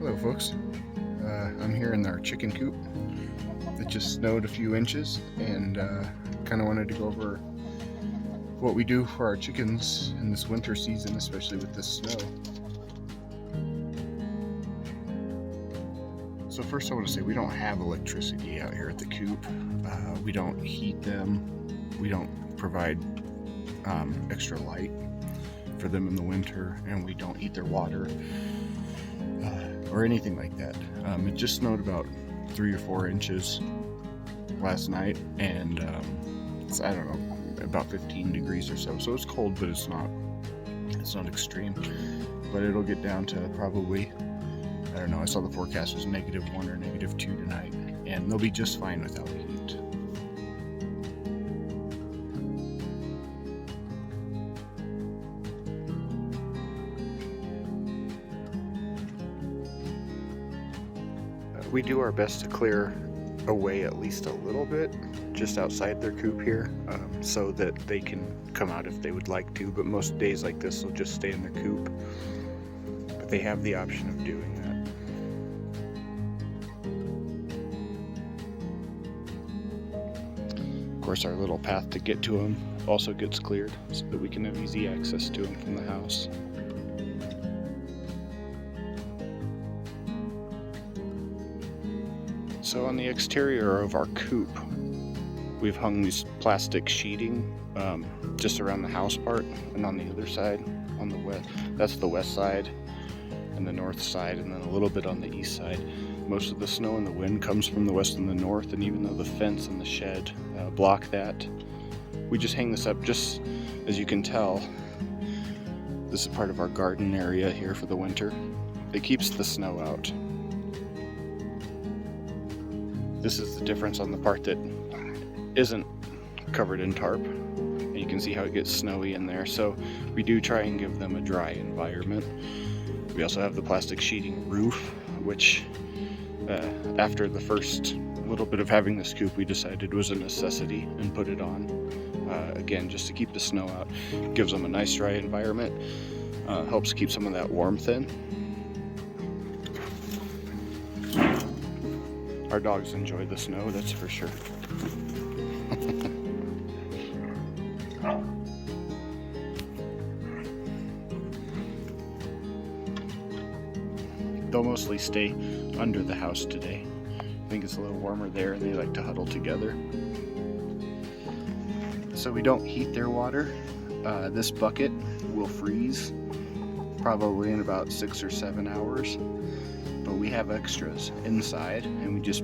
Hello folks, I'm here in our chicken coop. It just snowed a few inches and kind of wanted to go over what we do for our chickens in this winter season, especially with this snow. So first I want to say we don't have electricity out here at the coop. We don't heat them. We don't provide extra light for them in the winter, and we don't eat their water or anything like that. It just snowed about 3 or 4 inches last night, and it's, I don't know, about 15 degrees or so. So it's cold, but it's not extreme. But it'll get down to probably, I don't know, I saw the forecast was -1 or -2 tonight, and they'll be just fine without heat. We do our best to clear away at least a little bit just outside their coop here, so that they can come out if they would like to, but most days like this they'll just stay in their coop. But they have the option of doing that. Of course, our little path to get to them also gets cleared so that we can have easy access to them from the house. So on the exterior of our coop, we've hung these plastic sheeting just around the house part, and on the other side, on the west, that's the west side, and the north side, and then a little bit on the east side. Most of the snow and the wind comes from the west and the north, and even though the fence and the shed block that, we just hang this up. Just as you can tell, this is part of our garden area here for the winter. It keeps the snow out. This is the difference on the part that isn't covered in tarp. And you can see how it gets snowy in there. So we do try and give them a dry environment. We also have the plastic sheeting roof, which after the first little bit of having this coop, we decided was a necessity and put it on. Again, just to keep the snow out. Gives them a nice dry environment. Helps keep some of that warmth in. Our dogs enjoy the snow, that's for sure. They'll mostly stay under the house today. I think it's a little warmer there, and they like to huddle together. So we don't heat their water. This bucket will freeze probably in about 6 or 7 hours. But we have extras inside, and we just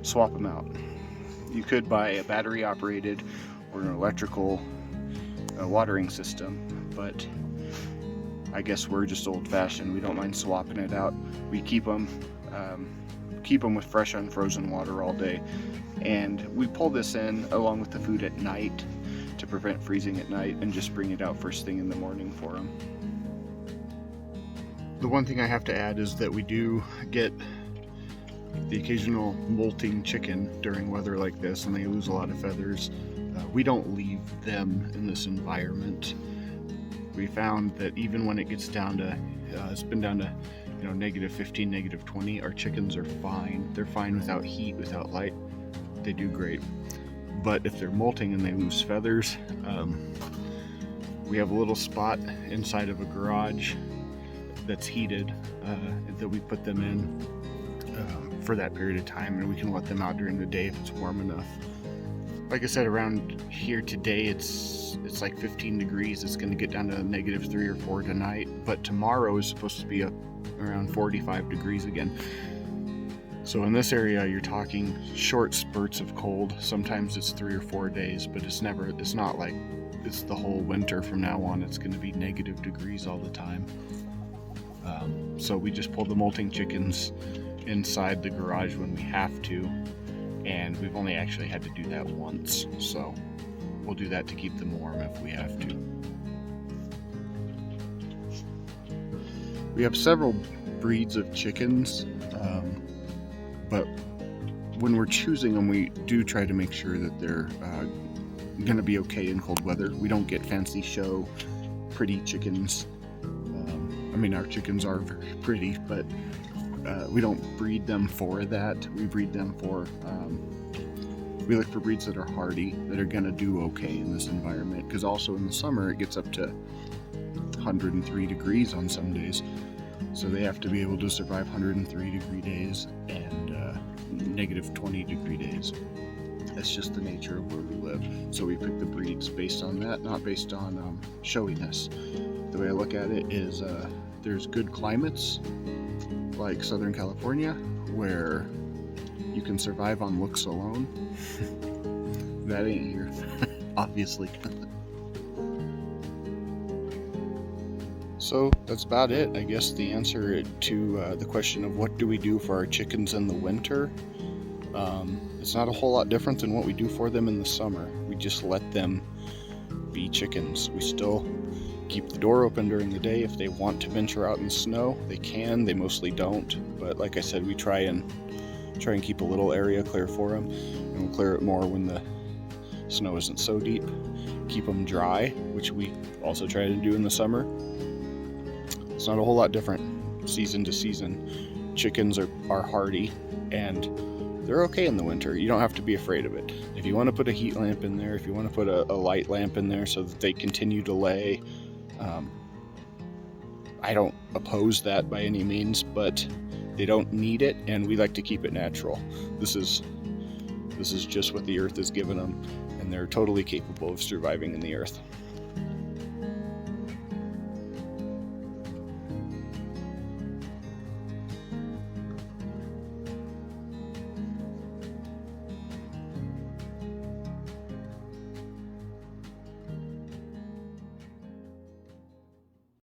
swap them out. You could buy a battery operated or an electrical watering system, but I guess we're just old fashioned. We don't mind swapping it out. We keep them with fresh unfrozen water all day, and we pull this in along with the food at night to prevent freezing at night, and just bring it out first thing in the morning for them. The one thing I have to add is that we do get the occasional molting chicken during weather like this, and they lose a lot of feathers. We don't leave them in this environment. We found that even when it gets down to, it's been down to, -15, -20, our chickens are fine. They're fine without heat, without light. They do great. But if they're molting and they lose feathers, we have a little spot inside of a garage that's heated that we put them in for that period of time, and we can let them out during the day if it's warm enough. Like I said, around here today it's like 15 degrees. It's going to get down to -3 or 4 tonight, but tomorrow is supposed to be up around 45 degrees again. So in this area you're talking short spurts of cold. Sometimes it's 3 or 4 days, but it's not like it's the whole winter from now on. It's going to be -degrees all the time. So we just pull the molting chickens inside the garage when we have to, and we've only actually had to do that once, so we'll do that to keep them warm if we have to. We have several breeds of chickens, but when we're choosing them, we do try to make sure that they're going to be okay in cold weather. We don't get fancy show, pretty chickens. I mean, our chickens are very pretty, but don't breed them for that. We breed them for we look for breeds that are hardy, that are going to do okay in this environment, because also in the summer it gets up to 103 degrees on some days, so they have to be able to survive 103 degree days and negative 20 degree days. That's just the nature of where we live. So we pick the breeds based on that, not based on showiness. The way I look at it is there's good climates like Southern California where you can survive on looks alone. That ain't here, obviously. So that's about it. I guess the answer to the question of what do we do for our chickens in the winter, it's not a whole lot different than what we do for them in the summer. We just let them be chickens. We still keep the door open during the day. If they want to venture out in the snow, they can. They mostly don't, but like I said, we try and keep a little area clear for them, and we'll clear it more when the snow isn't so deep. Keep them dry, which we also try to do in the summer. It's not a whole lot different season to season. Chickens are hardy, and they're okay in the winter. You don't have to be afraid of it. If you want to put a heat lamp in there, if you want to put a light lamp in there so that they continue to lay, I don't oppose that by any means, but they don't need it, and we like to keep it natural. This is just what the earth has given them, and they're totally capable of surviving in the earth.